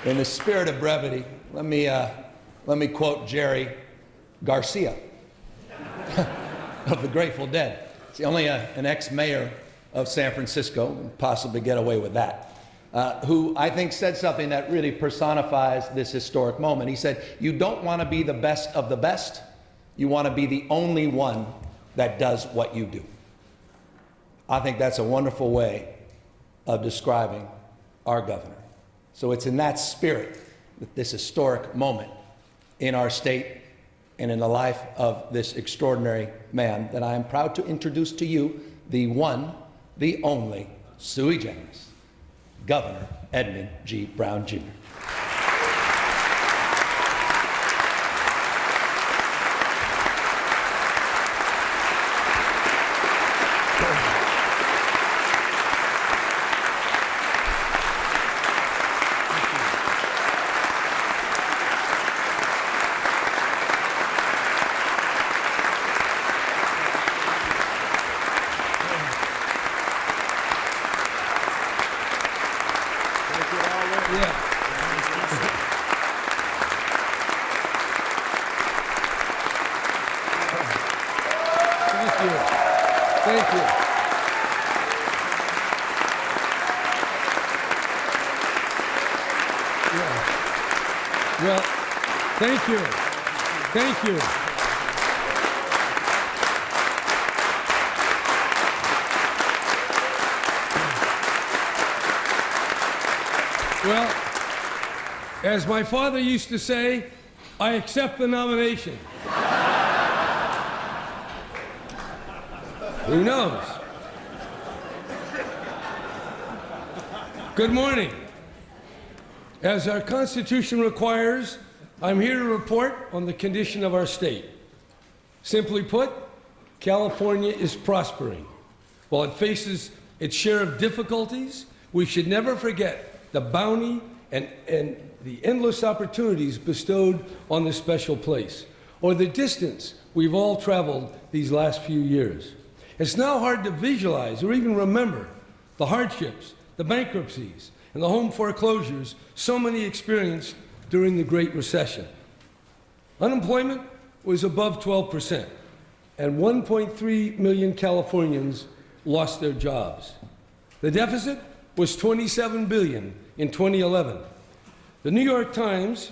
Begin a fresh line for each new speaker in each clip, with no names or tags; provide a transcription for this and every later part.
In the spirit of brevity, let me quote Jerry Garcia of the Grateful Dead. It's only an ex-mayor of San Francisco, possibly get away with that, who I think said something that really personifies this historic moment. He said, "You don't want to be the best of the best. You want to be the only one that does what you do." I think that's a wonderful way of describing our governor. So it's in that spirit, that this historic moment in our state and in the life of this extraordinary man, that I am proud to introduce to you the one, the only, sui generis, Governor Edmund G. Brown Jr. Thank you. Yeah. Well, thank you. Thank you. Well, as my father used to say, I accept the nomination. Who knows? Good morning. As our Constitution requires, I'm here to report on the condition of our state. Simply put, California is prospering. While it faces its share of difficulties, we should never forget the bounty and the endless opportunities bestowed on this special place, or the distance we've all traveled these last few years. It's now hard to visualize or even remember the hardships, the bankruptcies, and the home foreclosures so many experienced during the Great Recession. Unemployment was above 12%, and 1.3 million Californians lost their jobs. The deficit was $27 billion in 2011. The New York Times,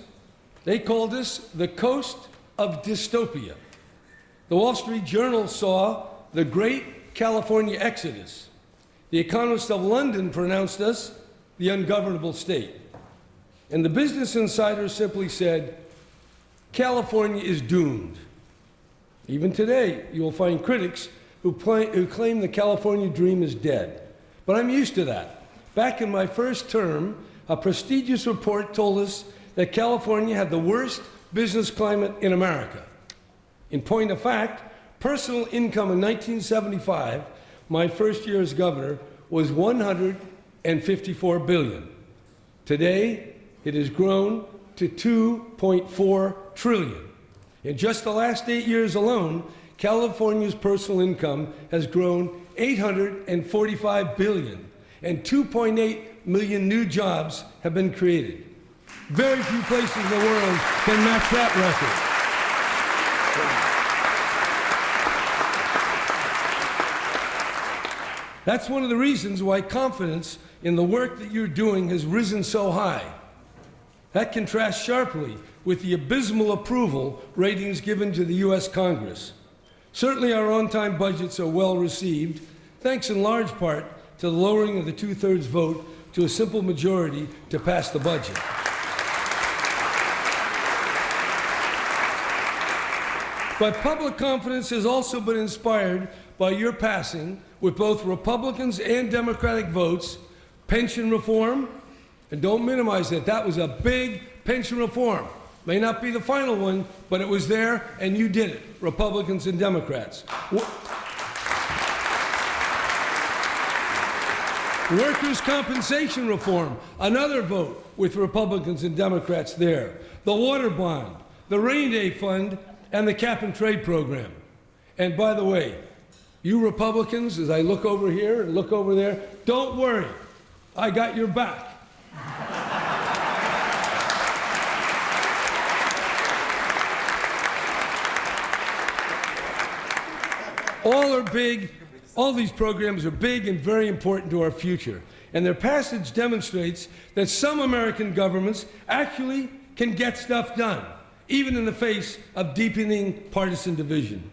they called us the coast of dystopia. The Wall Street Journal saw the great California exodus. The Economist of London pronounced us the ungovernable state. And the Business Insider simply said, California is doomed. Even today, you will find critics who claim the California dream is dead. But I'm used to that. Back in my first term, a prestigious report told us that California had the worst business climate in America. In point of fact, personal income in 1975, my first year as governor, was $154 billion. Today, it has grown to $2.4 trillion. In just the last 8 years alone, California's personal income has grown $845 billion, and 2.8 million new jobs have been created. Very few places in the world can match that record. That's one of the reasons why confidence in the work that you're doing has risen so high. That contrasts sharply with the abysmal approval ratings given to the U.S. Congress. Certainly our on-time budgets are well received, thanks in large part to the lowering of the two-thirds vote to a simple majority to pass the budget. But public confidence has also been inspired by your passing, with both Republicans and Democratic votes, pension reform, and don't minimize that. That was a big pension reform. May not be the final one, but it was there, and you did it, Republicans and Democrats. Workers' compensation reform, another vote with Republicans and Democrats there. The water bond, the rainy day fund, and the cap and trade program. And by the way, you Republicans, as I look over here and look over there, don't worry, I got your back. All these programs are big and very important to our future, and their passage demonstrates that some American governments actually can get stuff done, even in the face of deepening partisan division.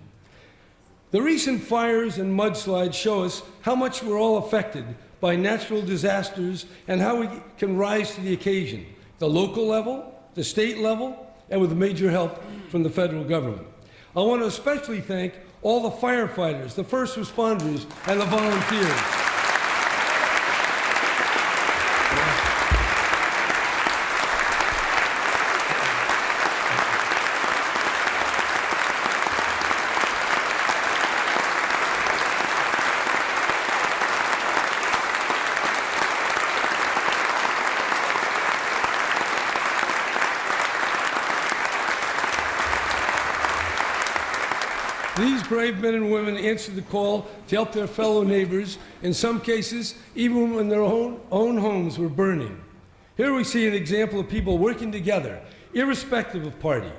The recent fires and mudslides show us how much we're all affected by natural disasters and how we can rise to the occasion, the local level, the state level, and with major help from the federal government. I want to especially thank all the firefighters, the first responders, and the volunteers. These brave men and women answered the call to help their fellow neighbors, in some cases, even when their own homes were burning. Here we see an example of people working together, irrespective of party.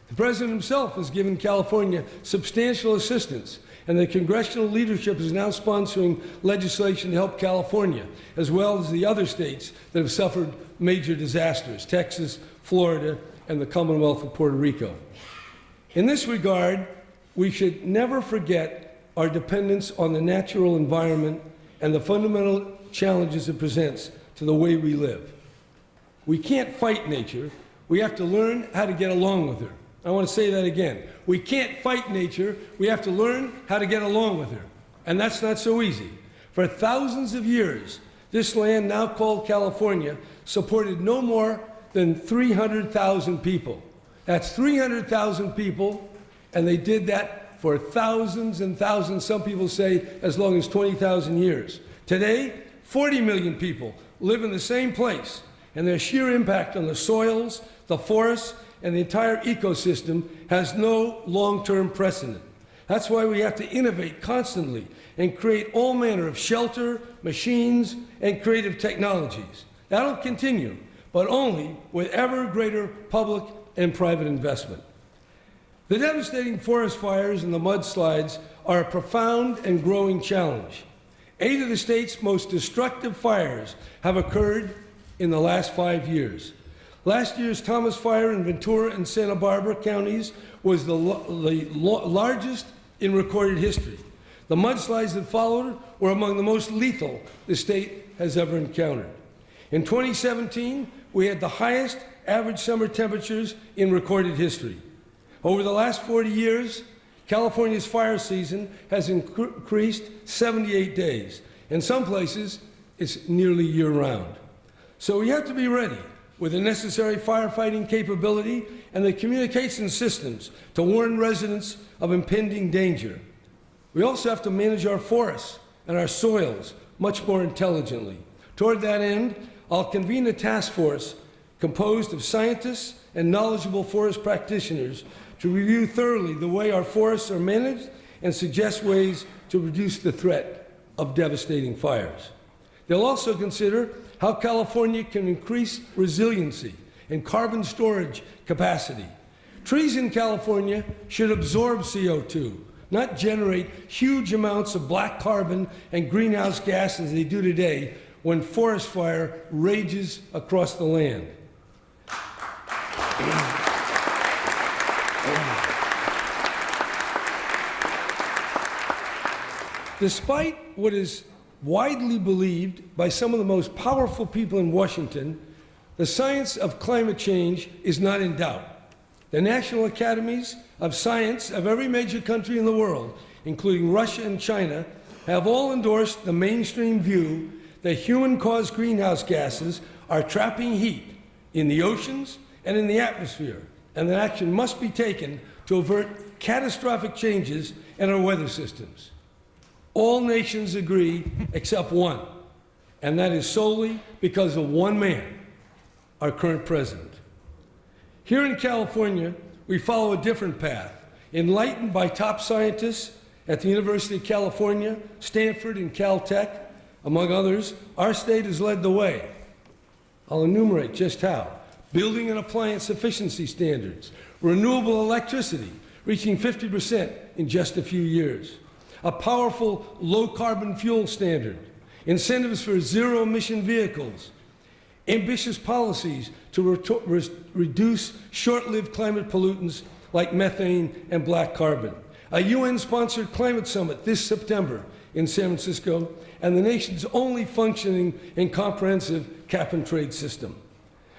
The President himself has given California substantial assistance, and the congressional leadership is now sponsoring legislation to help California, as well as the other states that have suffered major disasters, Texas, Florida, and the Commonwealth of Puerto Rico. In this regard, we should never forget our dependence on the natural environment and the fundamental challenges it presents to the way we live. We can't fight nature. We have to learn how to get along with her. I want to say that again. We can't fight nature. We have to learn how to get along with her. And that's not so easy. For thousands of years, this land, now called California, supported no more than 300,000 people. That's 300,000 people. And they did that for thousands and thousands, some people say as long as 20,000 years. Today, 40 million people live in the same place, and their sheer impact on the soils, the forests, and the entire ecosystem has no long-term precedent. That's why we have to innovate constantly and create all manner of shelter, machines, and creative technologies. That'll continue, but only with ever greater public and private investment. The devastating forest fires and the mudslides are a profound and growing challenge. 8 of the state's most destructive fires have occurred in the last 5 years. Last year's Thomas Fire in Ventura and Santa Barbara counties was the largest in recorded history. The mudslides that followed were among the most lethal the state has ever encountered. In 2017, we had the highest average summer temperatures in recorded history. Over the last 40 years, California's fire season has increased 78 days. In some places, it's nearly year-round. So we have to be ready with the necessary firefighting capability and the communication systems to warn residents of impending danger. We also have to manage our forests and our soils much more intelligently. Toward that end, I'll convene a task force composed of scientists and knowledgeable forest practitioners to review thoroughly the way our forests are managed and suggest ways to reduce the threat of devastating fires. They'll also consider how California can increase resiliency and carbon storage capacity. Trees in California should absorb CO2, not generate huge amounts of black carbon and greenhouse gas as they do today when forest fire rages across the land. Despite what is widely believed by some of the most powerful people in Washington, the science of climate change is not in doubt. The National Academies of Science of every major country in the world, including Russia and China, have all endorsed the mainstream view that human-caused greenhouse gases are trapping heat in the oceans and in the atmosphere, and that action must be taken to avert catastrophic changes in our weather systems. All nations agree except one, and that is solely because of one man, our current president. Here in California, we follow a different path. Enlightened by top scientists at the University of California, Stanford, and Caltech, among others, our state has led the way. I'll enumerate just how. Building and appliance efficiency standards, renewable electricity reaching 50% in just a few years, a powerful low-carbon fuel standard, incentives for zero-emission vehicles, ambitious policies to reduce short-lived climate pollutants like methane and black carbon, a UN-sponsored climate summit this September in San Francisco, and the nation's only functioning and comprehensive cap-and-trade system.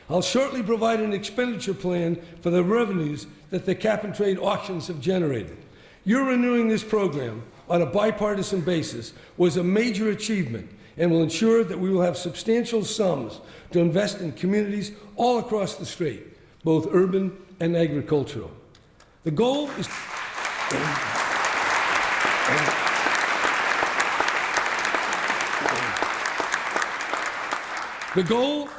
I'll shortly provide an expenditure plan for the revenues that the cap-and-trade auctions have generated. Your renewing this program on a bipartisan basis was a major achievement and will ensure that we will have substantial sums to invest in communities all across the state, both urban and agricultural. The goal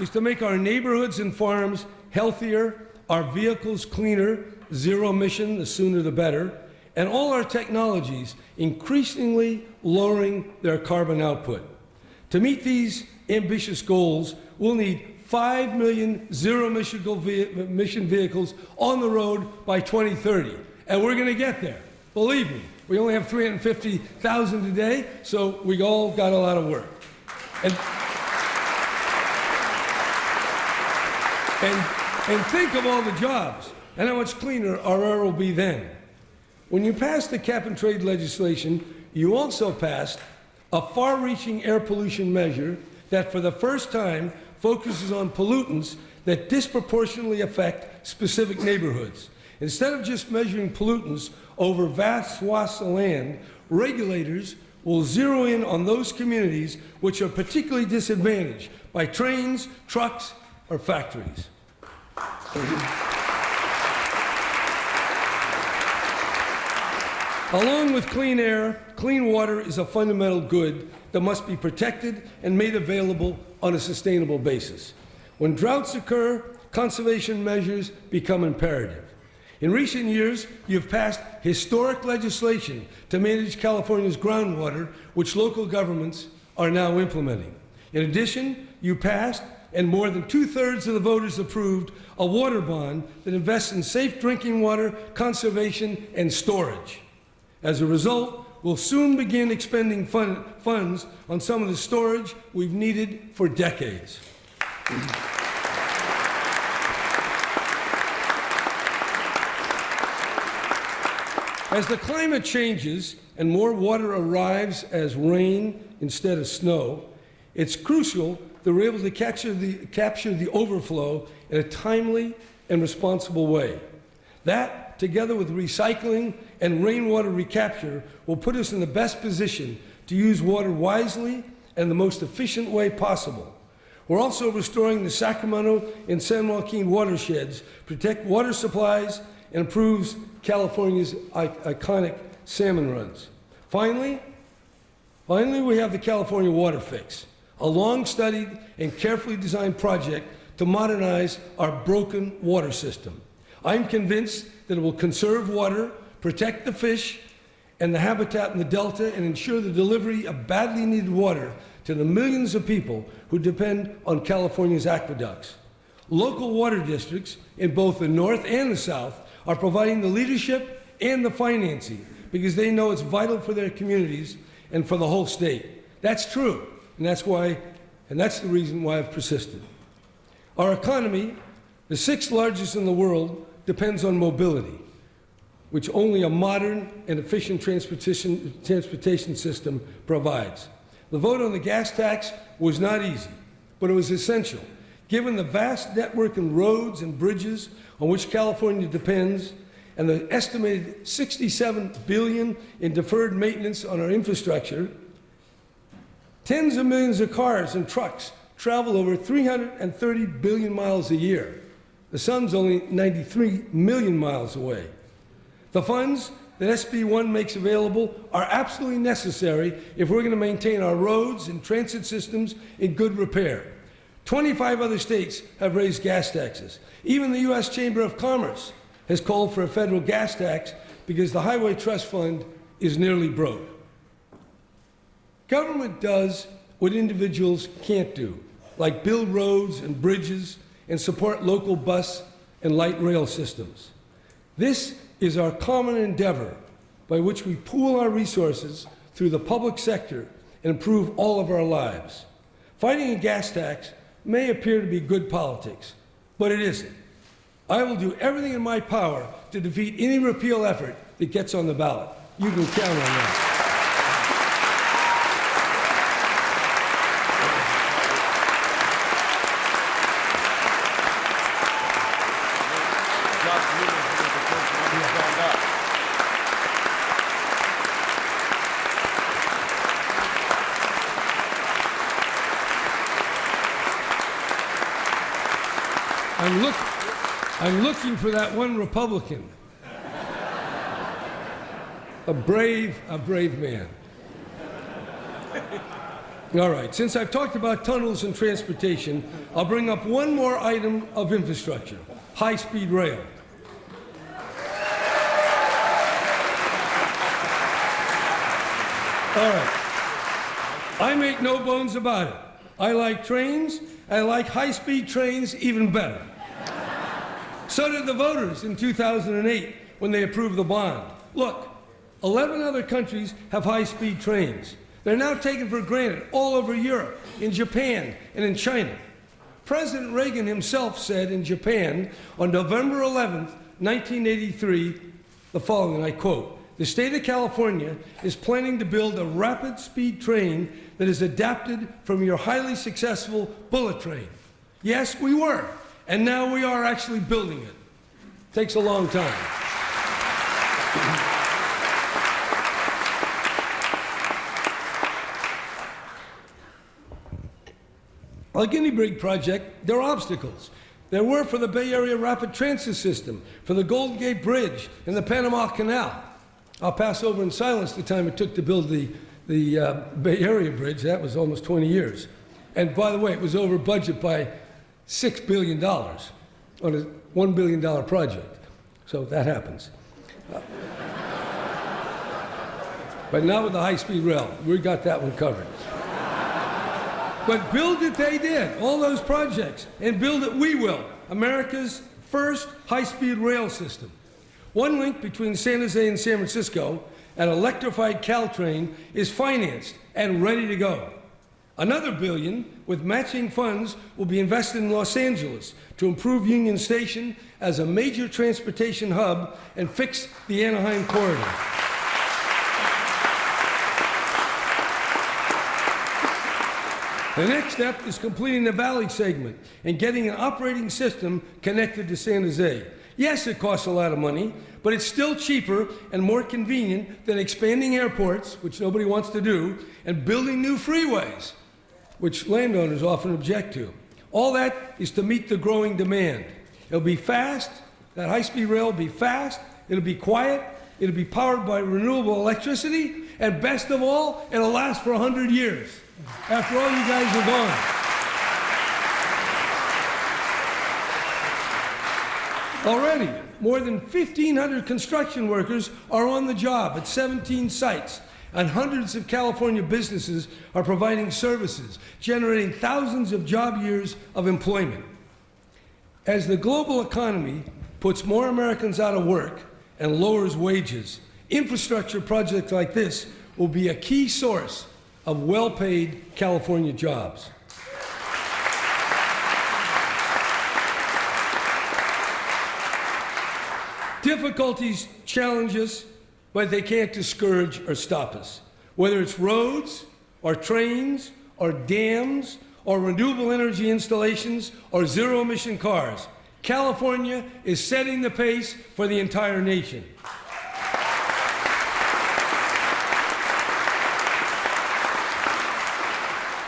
is to make our neighborhoods and farms healthier, our vehicles cleaner, zero emission, the sooner the better, and all our technologies increasingly lowering their carbon output. To meet these ambitious goals, we'll need 5 million zero-emission vehicles on the road by 2030. And we're going to get there. Believe me, we only have 350,000 today, so we all got a lot of work. And think of all the jobs and how much cleaner our air will be then. When you passed the cap-and-trade legislation, you also passed a far-reaching air pollution measure that for the first time focuses on pollutants that disproportionately affect specific neighborhoods. Instead of just measuring pollutants over vast swaths of land, regulators will zero in on those communities which are particularly disadvantaged by trains, trucks, or factories. Along with clean air, clean water is a fundamental good that must be protected and made available on a sustainable basis. When droughts occur, conservation measures become imperative. In recent years, you've passed historic legislation to manage California's groundwater, which local governments are now implementing. In addition, you passed, and more than 2/3 of the voters approved, a water bond that invests in safe drinking water, conservation, and storage. As a result, we'll soon begin expending funds on some of the storage we've needed for decades. As the climate changes and more water arrives as rain instead of snow, it's crucial that we're able to capture the overflow in a timely and responsible way. That, together with recycling and rainwater recapture, will put us in the best position to use water wisely and the most efficient way possible. We're also restoring the Sacramento and San Joaquin watersheds, protect water supplies, and improves California's iconic salmon runs. Finally, we have the California Water Fix, a long-studied and carefully designed project to modernize our broken water system. I'm convinced that it will conserve water, protect the fish and the habitat in the Delta, and ensure the delivery of badly needed water to the millions of people who depend on California's aqueducts. Local water districts in both the North and the South are providing the leadership and the financing because they know it's vital for their communities and for the whole state. That's true, and that's the reason why I've persisted. Our economy, the 6th largest in the world, depends on mobility, which only a modern and efficient transportation system provides. The vote on the gas tax was not easy, but it was essential, given the vast network of roads and bridges on which California depends and the estimated $67 billion in deferred maintenance on our infrastructure. Tens of millions of cars and trucks travel over 330 billion miles a year. The sun's only 93 million miles away. The funds that SB 1 makes available are absolutely necessary if we're going to maintain our roads and transit systems in good repair. 25 other states have raised gas taxes. Even the U.S. Chamber of Commerce has called for a federal gas tax because the Highway Trust Fund is nearly broke. Government does what individuals can't do, like build roads and bridges and support local bus and light rail systems. This is our common endeavor by which we pool our resources through the public sector and improve all of our lives. Fighting a gas tax may appear to be good politics, but it isn't. I will do everything in my power to defeat any repeal effort that gets on the ballot. You can count on that. I'm looking for that one Republican. A brave man. All right, since I've talked about tunnels and transportation, I'll bring up one more item of infrastructure: high-speed rail. All right, I make no bones about it. I like trains. I like high-speed trains even better. So did the voters in 2008 when they approved the bond. Look, 11 other countries have high-speed trains. They're now taken for granted all over Europe, in Japan, and in China. President Reagan himself said in Japan on November 11th, 1983, the following, and I quote, "The state of California is planning to build a rapid-speed train that is adapted from your highly successful bullet train." Yes, we were. And now we are actually building it. Takes a long time. Like any big project, there are obstacles. There were for the Bay Area Rapid Transit System, for the Golden Gate Bridge, and the Panama Canal. I'll pass over in silence the time it took to build the Bay Area Bridge. That was almost 20 years. And by the way, it was over budget by $6 billion on a $1 billion project. So that happens. But not with the high-speed rail. We got that one covered. But build it they did, all those projects, and build it we will. America's first high-speed rail system. One link between San Jose and San Francisco, an electrified Caltrain, is financed and ready to go. Another $1 billion with matching funds will be invested in Los Angeles to improve Union Station as a major transportation hub and fix the Anaheim corridor. The next step is completing the Valley segment and getting an operating system connected to San Jose. Yes, it costs a lot of money, but it's still cheaper and more convenient than expanding airports, which nobody wants to do, and building new freeways, which landowners often object to. All that is to meet the growing demand. It'll be fast, that high-speed rail will be fast, it'll be quiet, it'll be powered by renewable electricity, and best of all, it'll last for 100 years, after all you guys are gone. Already, more than 1,500 construction workers are on the job at 17 sites, and hundreds of California businesses are providing services, generating thousands of job years of employment. As the global economy puts more Americans out of work and lowers wages, infrastructure projects like this will be a key source of well-paid California jobs. Difficulties challenge us, but they can't discourage or stop us. Whether it's roads, or trains, or dams, or renewable energy installations, or zero-emission cars, California is setting the pace for the entire nation.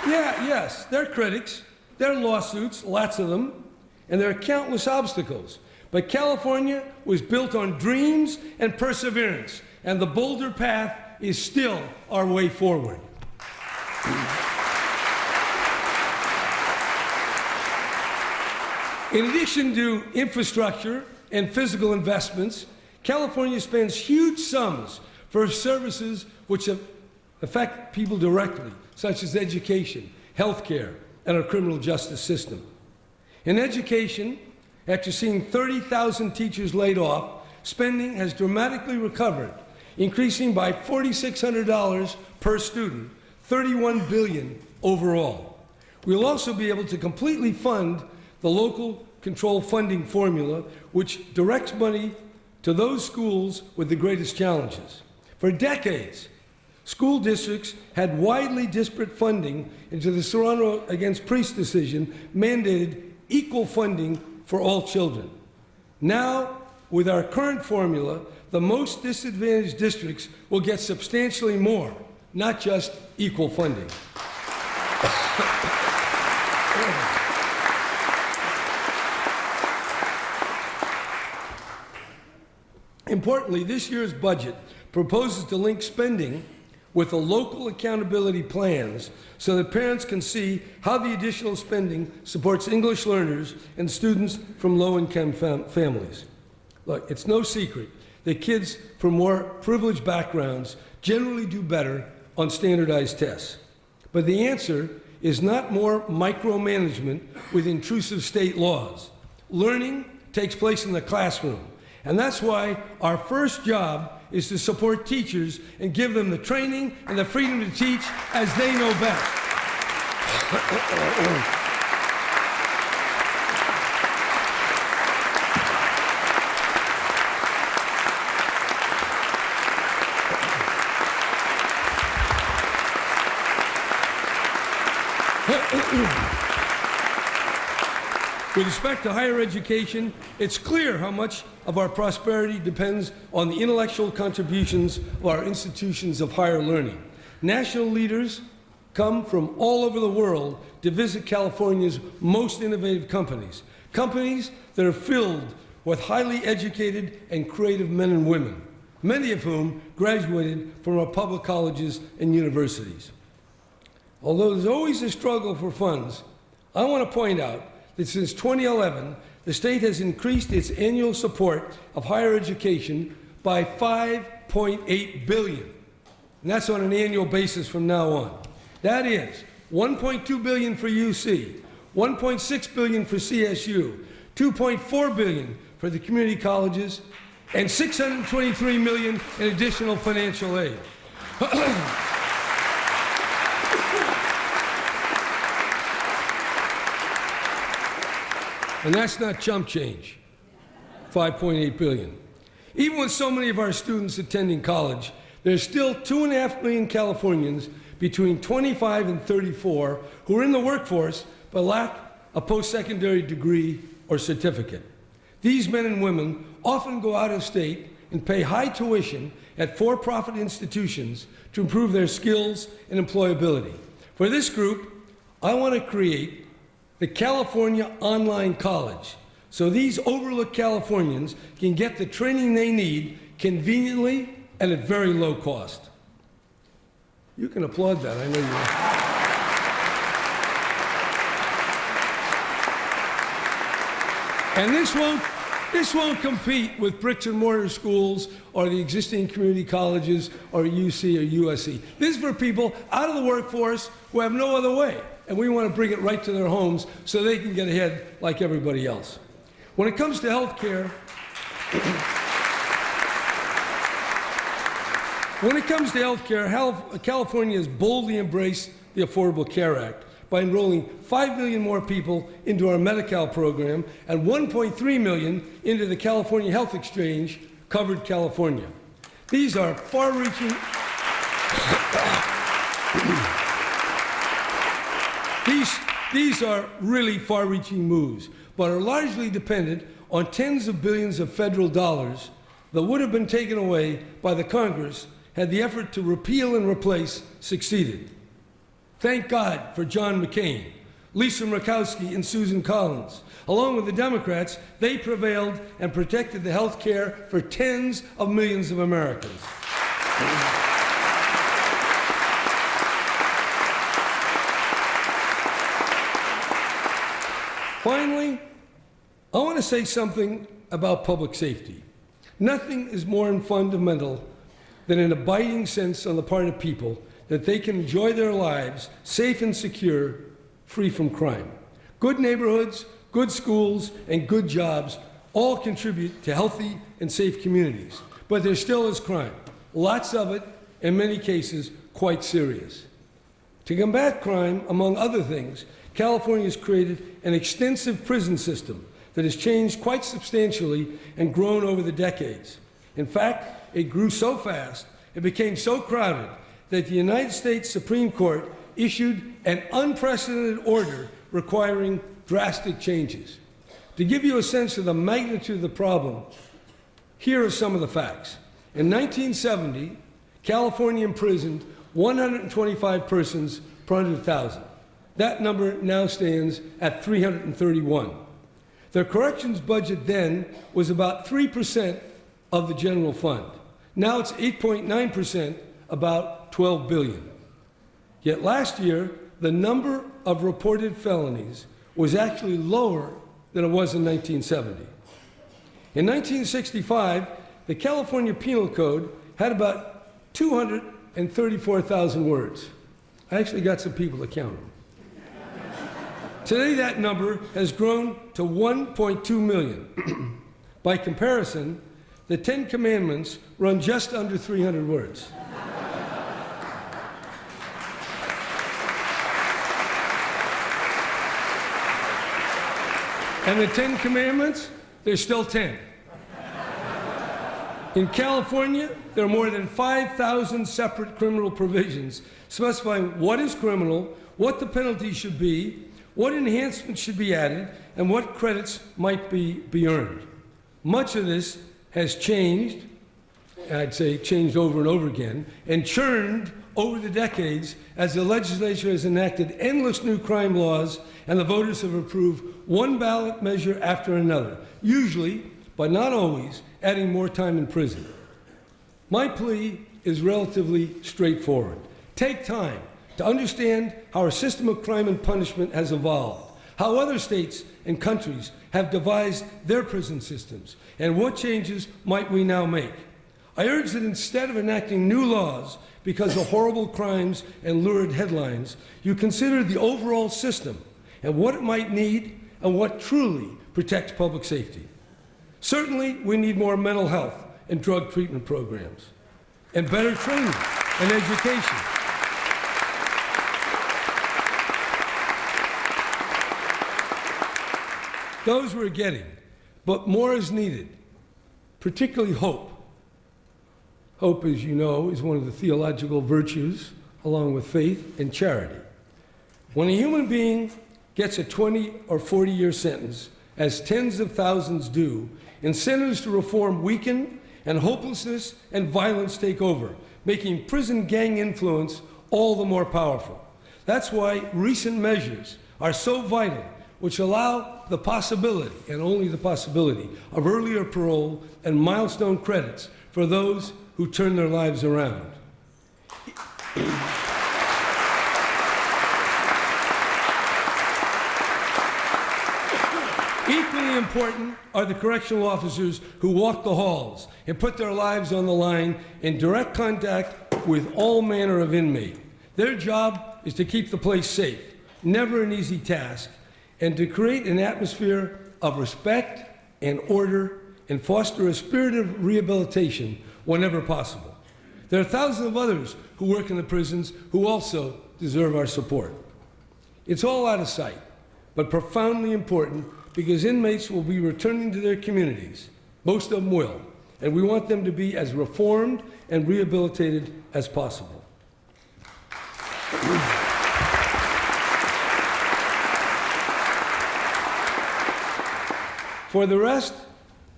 Yes, there are critics, there are lawsuits, lots of them, and there are countless obstacles. But California was built on dreams and perseverance, and the Boulder Path is still our way forward. In addition to infrastructure and physical investments, California spends huge sums for services which affect people directly, such as education, healthcare, and our criminal justice system. In education, after seeing 30,000 teachers laid off, spending has dramatically recovered, increasing by $4,600 per student, $31 billion overall. We'll also be able to completely fund the local control funding formula, which directs money to those schools with the greatest challenges. For decades, school districts had widely disparate funding until the Serrano against Priest decision mandated equal funding for all children. Now, with our current formula, the most disadvantaged districts will get substantially more, not just equal funding. Importantly, this year's budget proposes to link spending with the local accountability plans so that parents can see how the additional spending supports English learners and students from low-income families. Look, it's no secret that kids from more privileged backgrounds generally do better on standardized tests. But the answer is not more micromanagement with intrusive state laws. Learning takes place in the classroom, and that's why our first job is to support teachers and give them the training and the freedom to teach as they know best. With respect to higher education, it's clear how much of our prosperity depends on the intellectual contributions of our institutions of higher learning. National leaders come from all over the world to visit California's most innovative companies, companies that are filled with highly educated and creative men and women, many of whom graduated from our public colleges and universities. Although there's always a struggle for funds, I want to point out that since 2011, the state has increased its annual support of higher education by $5.8 billion. And that's on an annual basis from now on. That is $1.2 billion for UC, $1.6 billion for CSU, $2.4 billion for the community colleges, and $623 million in additional financial aid. And that's not chump change, $5.8 billion. Even with so many of our students attending college, there's still 2.5 million Californians between 25 and 34 who are in the workforce but lack a post-secondary degree or certificate. These men and women often go out of state and pay high tuition at for-profit institutions to improve their skills and employability. For this group, I want to create the California Online College, so these overlooked Californians can get the training they need conveniently and at very low cost. You can applaud that, I know you are. And this won't compete with bricks and mortar schools or the existing community colleges or UC or USC. This is for people out of the workforce who have no other way. And we want to bring it right to their homes so they can get ahead like everybody else. When it comes to health care, California has boldly embraced the Affordable Care Act by enrolling 5 million more people into our Medi-Cal program and 1.3 million into the California Health Exchange, Covered California. These are far-reaching These are really far-reaching moves, but are largely dependent on tens of billions of federal dollars that would have been taken away by the Congress had the effort to repeal and replace succeeded. Thank God for John McCain, Lisa Murkowski, and Susan Collins. Along with the Democrats, they prevailed and protected the health care for tens of millions of Americans. Finally, I want to say something about public safety. Nothing is more fundamental than an abiding sense on the part of people that they can enjoy their lives safe and secure, free from crime. Good neighborhoods, good schools, and good jobs all contribute to healthy and safe communities. But there still is crime. lots of it, in many cases, quite serious. To combat crime, among other things, California has created an extensive prison system that has changed quite substantially and grown over the decades. In fact, it grew so fast, it became so crowded, that the United States Supreme Court issued an unprecedented order requiring drastic changes. To give you a sense of the magnitude of the problem, here are some of the facts. In 1970, California imprisoned 125 persons per 100,000. That number now stands at 331. Their corrections budget then was about 3% of the general fund. Now it's 8.9%, about $12 billion. Yet last year, the number of reported felonies was actually lower than it was in 1970. In 1965, the California Penal Code had about 234,000 words. I actually got some people to count them. Today, that number has grown to 1.2 million. By comparison, the Ten Commandments run just under 300 words. And the Ten Commandments, there's still 10. In California, there are more than 5,000 separate criminal provisions specifying what is criminal, what the penalty should be, what enhancements should be added, and what credits might be earned. Much of this has changed, I'd say changed over and over again, and churned over the decades as the legislature has enacted endless new crime laws and the voters have approved one ballot measure after another, usually, but not always, adding more time in prison. My plea is relatively straightforward. Take time to understand how our system of crime and punishment has evolved, how other states and countries have devised their prison systems, and what changes might we now make. I urge that instead of enacting new laws because of horrible crimes and lurid headlines, you consider the overall system and what it might need and what truly protects public safety. Certainly, we need more mental health and drug treatment programs, and better training and education. Those we're getting, but more is needed, particularly hope. Hope, as you know, is one of the theological virtues, along with faith and charity. When a human being gets a 20 or 40-year sentence, as tens of thousands do, incentives to reform weaken and hopelessness and violence take over, making prison gang influence all the more powerful. That's why recent measures are so vital, which allow the possibility, and only the possibility, of earlier parole and milestone credits for those who turn their lives around. Equally important are the correctional officers who walk the halls and put their lives on the line in direct contact with all manner of inmate. Their job is to keep the place safe, never an easy task, and to create an atmosphere of respect and order and foster a spirit of rehabilitation whenever possible. There are thousands of others who work in the prisons who also deserve our support. It's all out of sight, but profoundly important because inmates will be returning to their communities. Most of them will, and we want them to be as reformed and rehabilitated as possible. For the rest,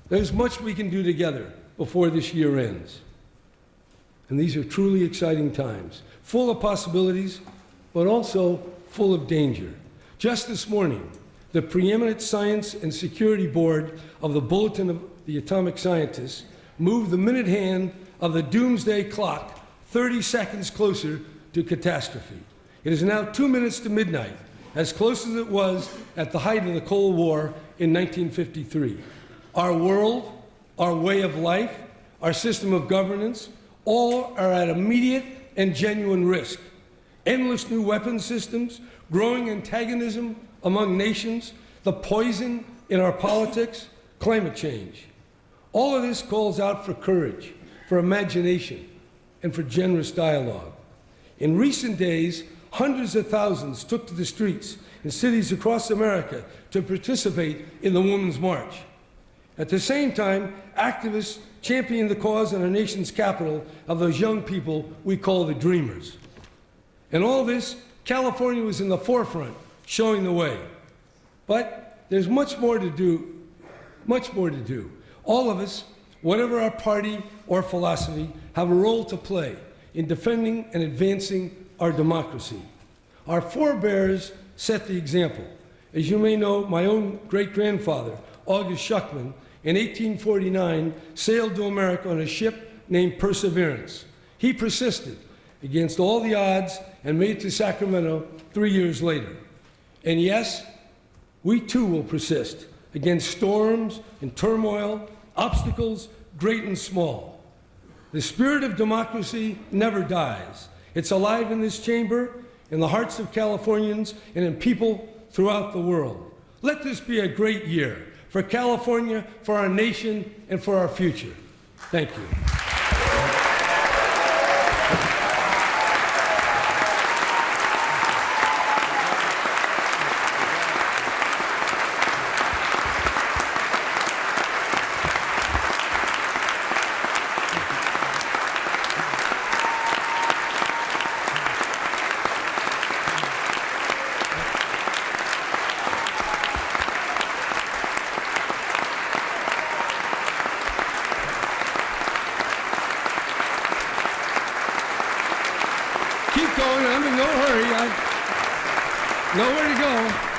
there's much we can do together before this year ends. And these are truly exciting times, full of possibilities, but also full of danger. Just this morning, the preeminent Science and Security Board of the Bulletin of the Atomic Scientists moved the minute hand of the doomsday clock 30 seconds closer to catastrophe. It is now 2 minutes to midnight, as close as it was at the height of the Cold War in 1953. Our world, our way of life, our system of governance, all are at immediate and genuine risk. Endless new weapon systems, growing antagonism among nations, the poison in our politics, climate change. All of this calls out for courage, for imagination, and for generous dialogue. In recent days, hundreds of thousands took to the streets in cities across America to participate in the Women's March. At the same time, activists championed the cause in our nation's capital of those young people we call the Dreamers. In all this, California was in the forefront, showing the way. But there's much more to do, much more to do. All of us, whatever our party or philosophy, have a role to play in defending and advancing our democracy. Our forebears set the example. As you may know, my own great-grandfather, August Shuckman, in 1849, sailed to America on a ship named Perseverance. He persisted against all the odds and made it to Sacramento 3 years later. And yes, we too will persist against storms and turmoil, obstacles great and small. The spirit of democracy never dies. It's alive in this chamber, in the hearts of Californians, and in people throughout the world. Let this be a great year for California, for our nation, and for our future. Thank you. Keep going. I'm in no hurry. Nowhere to go.